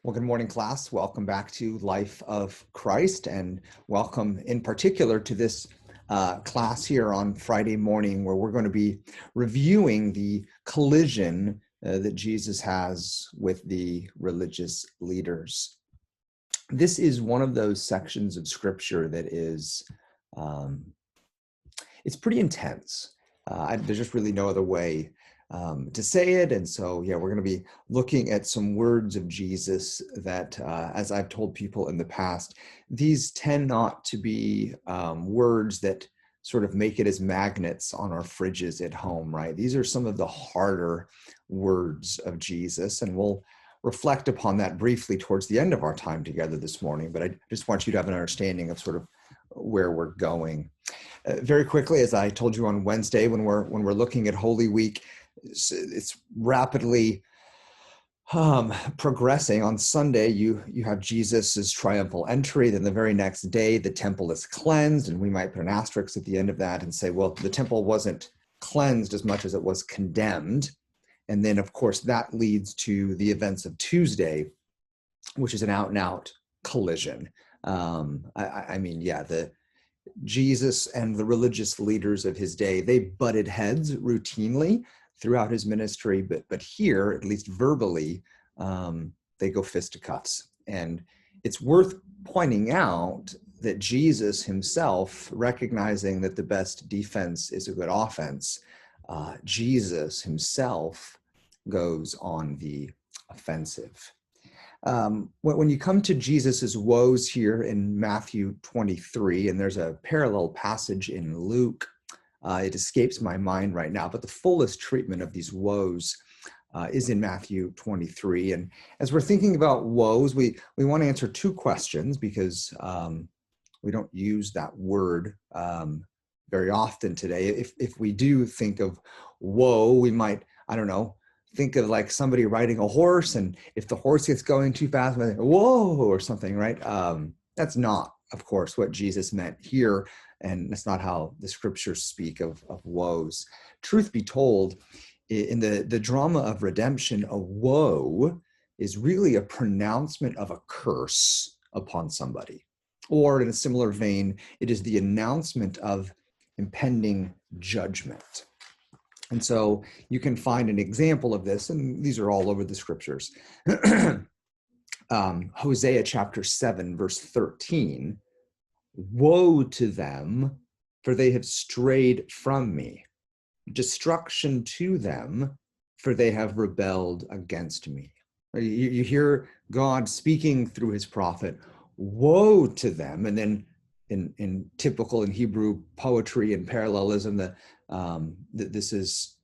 Well, good morning, class. Welcome back to Life of Christ, and welcome in particular to this class here on Friday morning, where we're going to be reviewing the collision that Jesus has with the religious leaders. This is one of those sections of Scripture that is, it's pretty intense. There's just really no other way to say it. And so, we're going to be looking at some words of Jesus that, as I've told people in the past, these tend not to be words that sort of make it as magnets on our fridges at home, right? These are some of the harder words of Jesus, and we'll reflect upon that briefly towards the end of our time together this morning. But I just want you to have an understanding of sort of where we're going. Very quickly, as I told you on Wednesday, when we're looking at Holy Week, it's rapidly progressing. On Sunday, you have Jesus's triumphal entry. Then the very next day, the temple is cleansed, and we might put an asterisk at the end of that and say, well, the temple wasn't cleansed as much as it was condemned. And then, of course, that leads to the events of Tuesday, which is an out-and-out collision. The Jesus and the religious leaders of his day, they butted heads routinely throughout his ministry, but here, at least verbally, they go fisticuffs. And it's worth pointing out that Jesus himself, recognizing that the best defense is a good offense, Jesus himself goes on the offensive. When you come to Jesus's woes here in Matthew 23, and there's a parallel passage in Luke, it escapes my mind right now, but the fullest treatment of these woes is in Matthew 23. And as we're thinking about woes, we want to answer two questions, because we don't use that word very often today. If we do think of woe, we might, think of like somebody riding a horse, and if the horse gets going too fast, we think, whoa, or something, right? That's not, of course, what Jesus meant here, and that's not how the scriptures speak of woes. Truth be told, in the drama of redemption, a woe is really a pronouncement of a curse upon somebody. Or in a similar vein, it is the announcement of impending judgment. And so you can find an example of this, and these are all over the scriptures. Hosea chapter 7, verse 13, woe to them, for they have strayed from me. Destruction to them, for they have rebelled against me. You hear God speaking through his prophet, woe to them, and then in typical in Hebrew poetry and parallelism, this is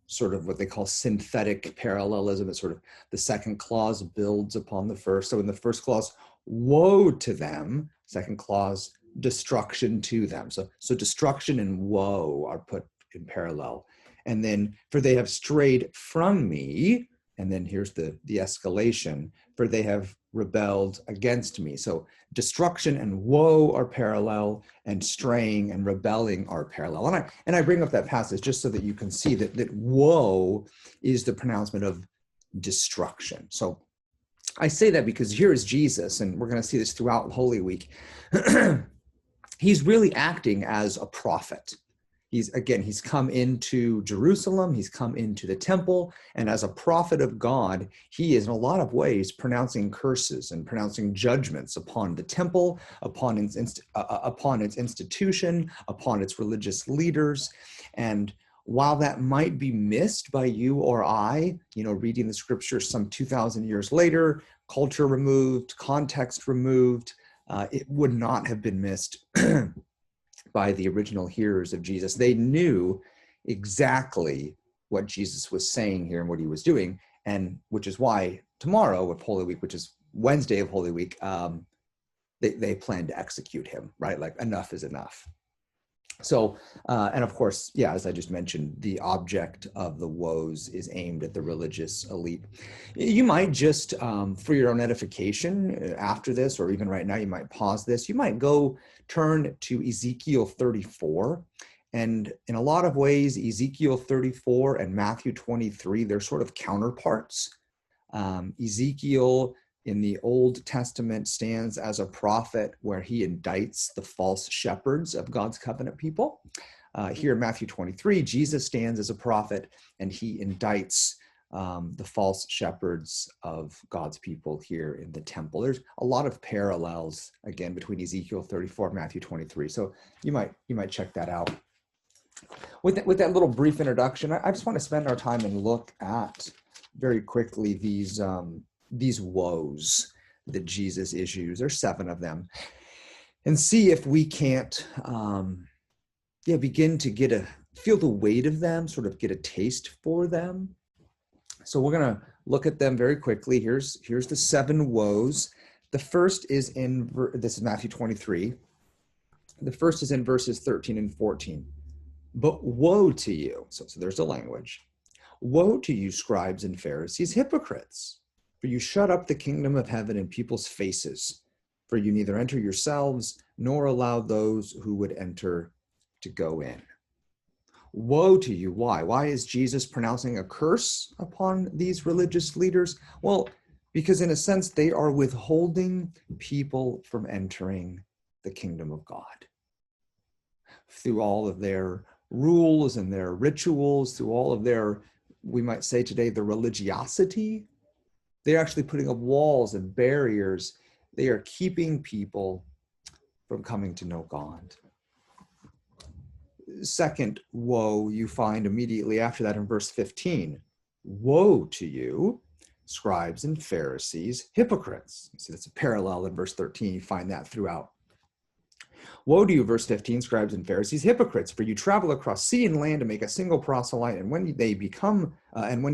sort of what they call synthetic parallelism. It's sort of the second clause builds upon the first. So in the first clause, woe to them. Second clause, destruction to them. So destruction and woe are put in parallel. And then, for they have strayed from me. And then here's the escalation, for they have rebelled against me. So destruction and woe are parallel, and straying and rebelling are parallel. And I bring up that passage just so that you can see that woe is the pronouncement of destruction. So I say that because here is Jesus, and we're going to see this throughout Holy Week. He's really acting as a prophet. He's come into Jerusalem, he's come into the temple, and as a prophet of God, he is in a lot of ways pronouncing curses and pronouncing judgments upon the temple, upon its institution, upon its religious leaders. And while that might be missed by you or I, reading the scriptures some 2,000 years later, culture removed, context removed, it would not have been missed by the original hearers of Jesus. They knew exactly what Jesus was saying here and what he was doing, and which is why tomorrow of Holy Week, which is Wednesday of Holy Week, they plan to execute him, right? Like, enough is enough. So, and of course, as I just mentioned, the object of the woes is aimed at the religious elite. You might just, for your own edification after this, or even right now, you might pause this. You might go turn to Ezekiel 34. And in a lot of ways, Ezekiel 34 and Matthew 23, they're sort of counterparts. Ezekiel in the Old Testament stands as a prophet where he indicts the false shepherds of God's covenant people. Here in Matthew 23, Jesus stands as a prophet and he indicts the false shepherds of God's people here in the temple. There's a lot of parallels, again, between Ezekiel 34 and Matthew 23. So you might check that out. With that little brief introduction, I just want to spend our time and look at very quickly these woes that Jesus issues. There's 7 of them, and see if we can't begin to feel the weight of them, sort of get a taste for them. So we're going to look at them very quickly. Here's the 7 woes. The first is this is Matthew 23. The first is in verses 13 and 14. But woe to you. So there's the language. Woe to you, scribes and Pharisees, hypocrites, for you shut up the kingdom of heaven in people's faces, for you neither enter yourselves nor allow those who would enter to go in. Woe to you. Why? Why is Jesus pronouncing a curse upon these religious leaders? Well, because in a sense, they are withholding people from entering the kingdom of God. Through all of their rules and their rituals, through all of their, we might say today, the religiosity, they're actually putting up walls and barriers. They are keeping people from coming to know God. Second woe you find immediately after that in verse 15. Woe to you, scribes and Pharisees, hypocrites. You see, that's a parallel in verse 13. You find that throughout. Woe to you, verse 15, scribes and Pharisees, hypocrites, for you travel across sea and land to make a single proselyte, and when he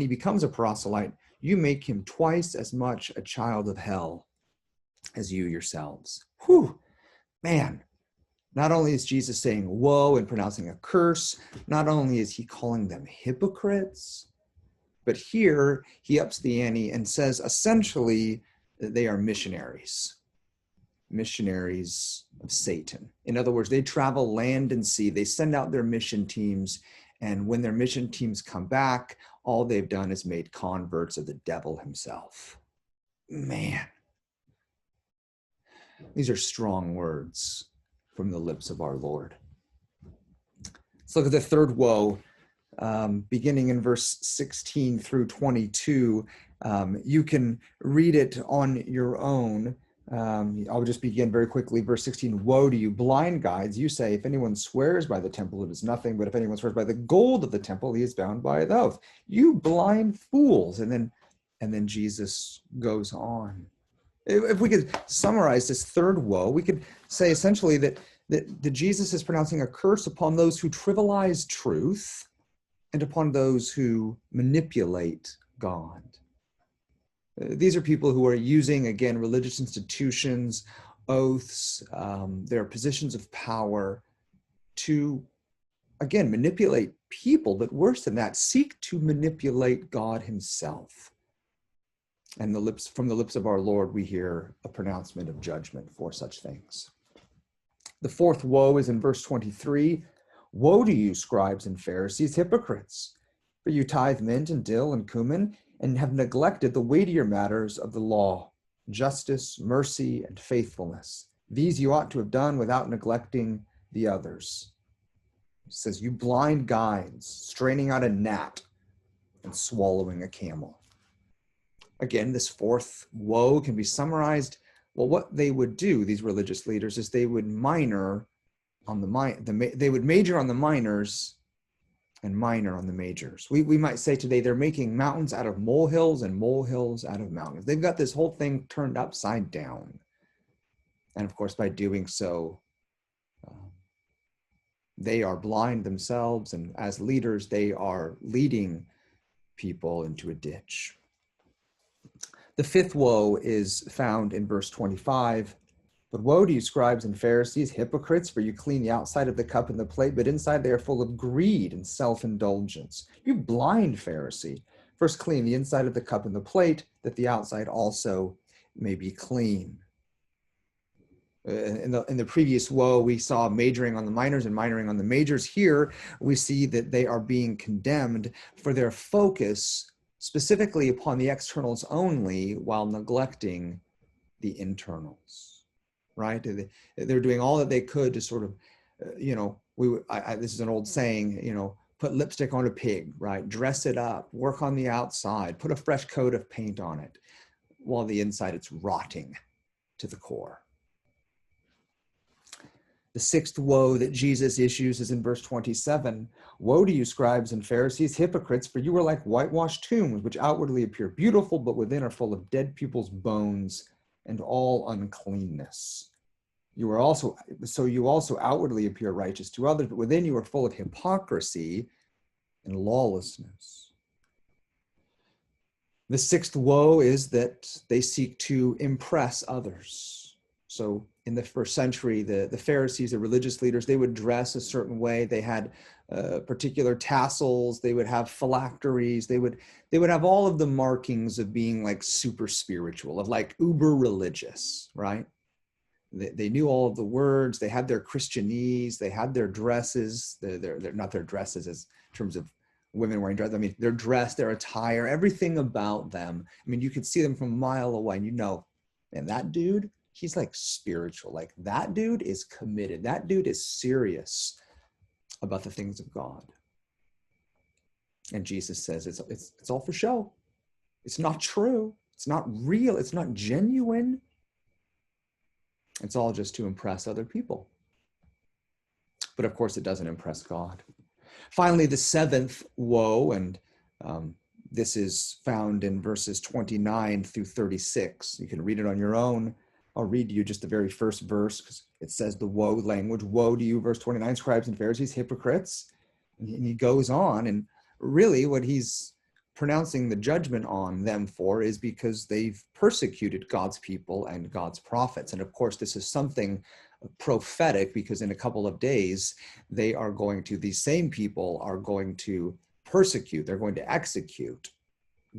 becomes a proselyte, you make him twice as much a child of hell as you yourselves. Whew, man. Not only is Jesus saying woe and pronouncing a curse, not only is he calling them hypocrites, but here he ups the ante and says essentially that they are missionaries of Satan. In other words, they travel land and sea. They send out their mission teams, and when their mission teams come back, all they've done is made converts of the devil himself. Man, these are strong words from the lips of our Lord. Let's look at the third woe, beginning in verse 16 through 22. You can read it on your own. I'll just begin very quickly. Verse 16, woe to you, blind guides. You say, if anyone swears by the temple, it is nothing. But if anyone swears by the gold of the temple, he is bound by the oath. You blind fools. And then Jesus goes on. If we could summarize this third woe, we could say essentially that Jesus is pronouncing a curse upon those who trivialize truth and upon those who manipulate God. These are people who are using, again, religious institutions, oaths, their positions of power to, again, manipulate people, but worse than that, seek to manipulate God himself. And from the lips of our Lord, we hear a pronouncement of judgment for such things. The fourth woe is in verse 23. Woe to you, scribes and Pharisees, hypocrites, for you tithe mint and dill and cumin, and have neglected the weightier matters of the law, justice, mercy, and faithfulness. These you ought to have done without neglecting the others. It says, you blind guides, straining out a gnat and swallowing a camel. Again, this fourth woe can be summarized. Well, what they would do, these religious leaders, is they would major on the minors and minor on the majors. We might say today they're making mountains out of molehills and molehills out of mountains. They've got this whole thing turned upside down. And of course, by doing so, they are blind themselves, and as leaders, they are leading people into a ditch. The fifth woe is found in verse 25. But woe to you, scribes and Pharisees, hypocrites, for you clean the outside of the cup and the plate, but inside they are full of greed and self-indulgence. You blind Pharisee, first clean the inside of the cup and the plate, that the outside also may be clean. In the previous woe, we saw majoring on the minors and minoring on the majors. Here, we see that they are being condemned for their focus specifically upon the externals only while neglecting the internals, right? They're doing all that they could to sort of, this is an old saying, put lipstick on a pig, right? Dress it up, work on the outside, put a fresh coat of paint on it, while the inside it's rotting to the core. The sixth woe that Jesus issues is in verse 27. Woe to you, scribes and Pharisees, hypocrites, for you are like whitewashed tombs, which outwardly appear beautiful, but within are full of dead people's bones and all uncleanness. You also outwardly appear righteous to others, but within you are full of hypocrisy and lawlessness. The sixth woe is that they seek to impress others. So in the first century, the Pharisees, the religious leaders, they would dress a certain way. They had particular tassels. They would have phylacteries. They would have all of the markings of being like super spiritual, of like uber religious, right? They knew all of the words. They had their Christianese. They had their dresses. They're not their dresses as in terms of women wearing dresses. I mean, their dress, their attire, everything about them. I mean, you could see them from a mile away and and that dude, he's like spiritual. Like that dude is committed. That dude is serious about the things of God. And Jesus says it's all for show. It's not true. It's not real. It's not genuine. It's all just to impress other people. But of course, it doesn't impress God. Finally, the seventh woe, and this is found in verses 29 through 36. You can read it on your own. I'll read to you just the very first verse because it says the woe language. Woe to you, verse 29, scribes and Pharisees, hypocrites. And he goes on, and really what he's pronouncing the judgment on them for is because they've persecuted God's people and God's prophets. And of course, this is something prophetic because in a couple of days, these same people are going to persecute, they're going to execute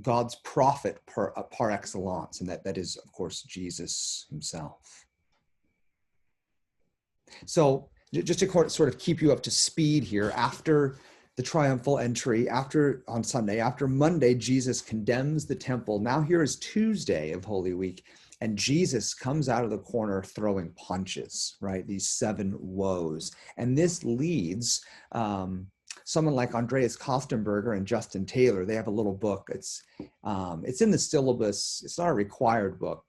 God's prophet par excellence. And that is, of course, Jesus himself. So just to sort of keep you up to speed here, after the triumphal entry, on Sunday, after Monday, Jesus condemns the temple. Now here is Tuesday of Holy Week, and Jesus comes out of the corner throwing punches, right? These seven woes. And this leads someone like Andreas Kostenberger and Justin Taylor. They have a little book. It's in the syllabus. It's not a required book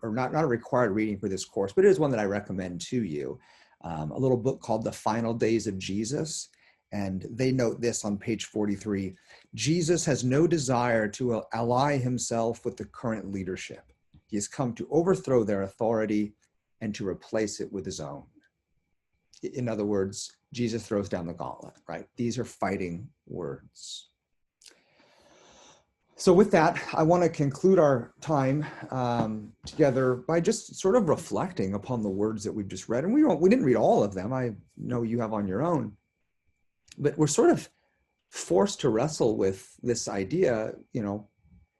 not a required reading for this course, but it is one that I recommend to you. A little book called The Final Days of Jesus. And they note this on page 43. Jesus has no desire to ally himself with the current leadership. He has come to overthrow their authority and to replace it with his own. In other words, Jesus throws down the gauntlet, right? These are fighting words. So with that, I want to conclude our time together by just sort of reflecting upon the words that we've just read. And we didn't read all of them. I know you have on your own. But we're sort of forced to wrestle with this idea,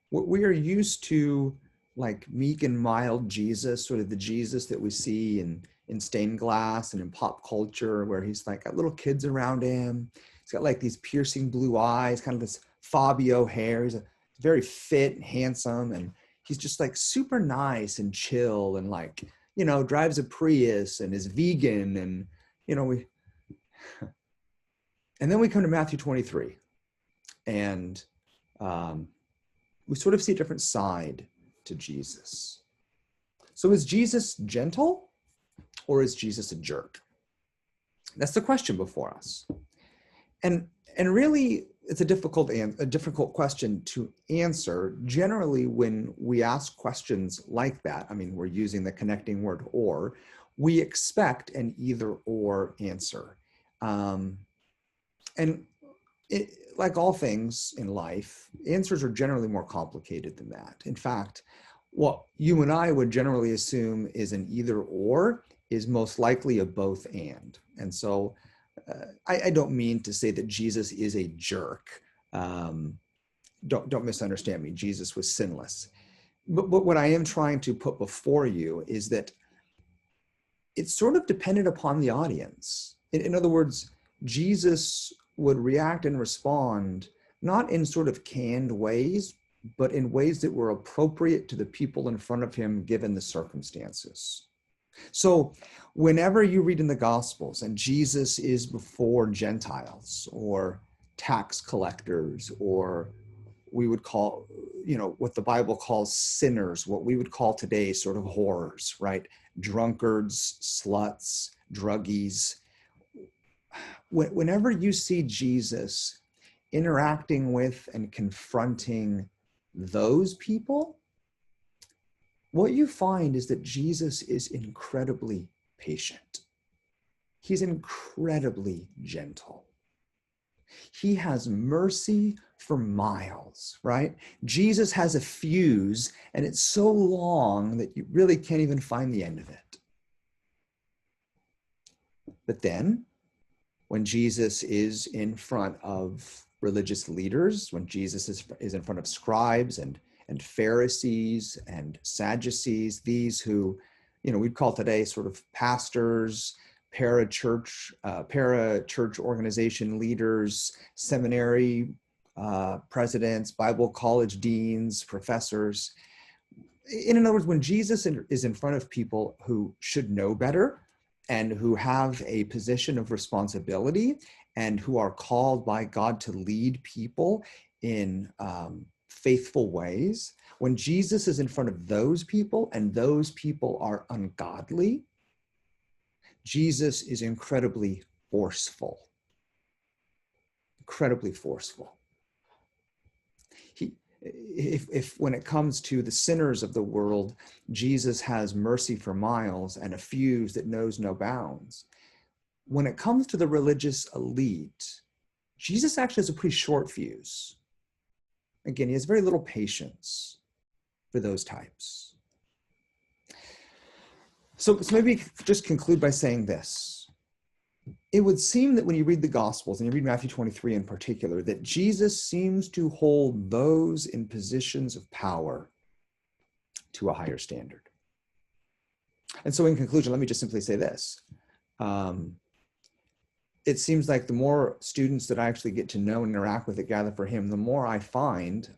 we are used to like meek and mild Jesus, sort of the Jesus that we see in stained glass and in pop culture, where he's like got little kids around him. He's got like these piercing blue eyes, kind of this Fabio hair. He's very fit and handsome. And he's just like super nice and chill and like, drives a Prius and is vegan. And, and then we come to Matthew 23, and we sort of see a different side to Jesus. So is Jesus gentle, or is Jesus a jerk? That's the question before us. And really, it's a difficult question to answer. Generally, when we ask questions like that, I mean, we're using the connecting word or, we expect an either or answer. And like all things in life, answers are generally more complicated than that. In fact, what you and I would generally assume is an either or is most likely a both and. And so I don't mean to say that Jesus is a jerk. Don't misunderstand me. Jesus was sinless. But what I am trying to put before you is that it's sort of dependent upon the audience. In other words, Jesus would react and respond not in sort of canned ways, but in ways that were appropriate to the people in front of him given the circumstances. So whenever you read in the Gospels and Jesus is before Gentiles or tax collectors, or we would call, what the Bible calls sinners, what we would call today sort of whores, right? Drunkards, sluts, druggies. Whenever you see Jesus interacting with and confronting those people, what you find is that Jesus is incredibly patient. He's incredibly gentle. He has mercy for miles, right? Jesus has a fuse, and it's so long that you really can't even find the end of it. But then, when Jesus is in front of religious leaders, when Jesus is in front of scribes and Pharisees and Sadducees, these who, we'd call today sort of pastors, para-church organization leaders, seminary presidents, Bible college deans, professors. In other words, when Jesus is in front of people who should know better and who have a position of responsibility and who are called by God to lead people in faithful ways, when Jesus is in front of those people and those people are ungodly, Jesus is incredibly forceful. Incredibly forceful. If when it comes to the sinners of the world, Jesus has mercy for miles and a fuse that knows no bounds, when it comes to the religious elite, Jesus actually has a pretty short fuse. Again, he has very little patience for those types. So maybe just conclude by saying this. It would seem that when you read the Gospels, and you read Matthew 23 in particular, that Jesus seems to hold those in positions of power to a higher standard. And so in conclusion, let me just simply say this. It seems like the more students that I actually get to know and interact with at Gather for Him, the more I find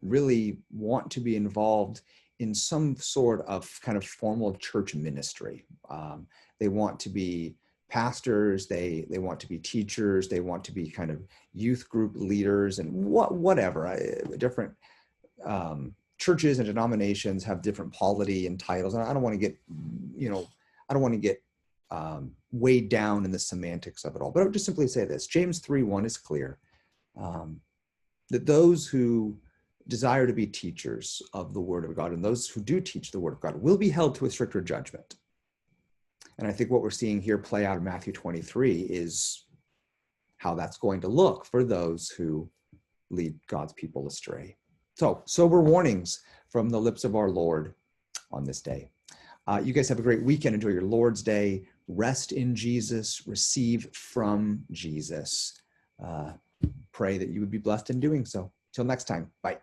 really want to be involved in some sort of kind of formal church ministry. They want to be pastors, they want to be teachers, they want to be kind of youth group leaders, and whatever. Different churches and denominations have different polity and titles, and I don't want to get weighed down in the semantics of it all. But I would just simply say this: James 3:1 is clear, that those who desire to be teachers of the Word of God and those who do teach the Word of God will be held to a stricter judgment. And I think what we're seeing here play out in Matthew 23 is how that's going to look for those who lead God's people astray. So, sober warnings from the lips of our Lord on this day. You guys have a great weekend. Enjoy your Lord's Day. Rest in Jesus. Receive from Jesus. Pray that you would be blessed in doing so. Till next time. Bye.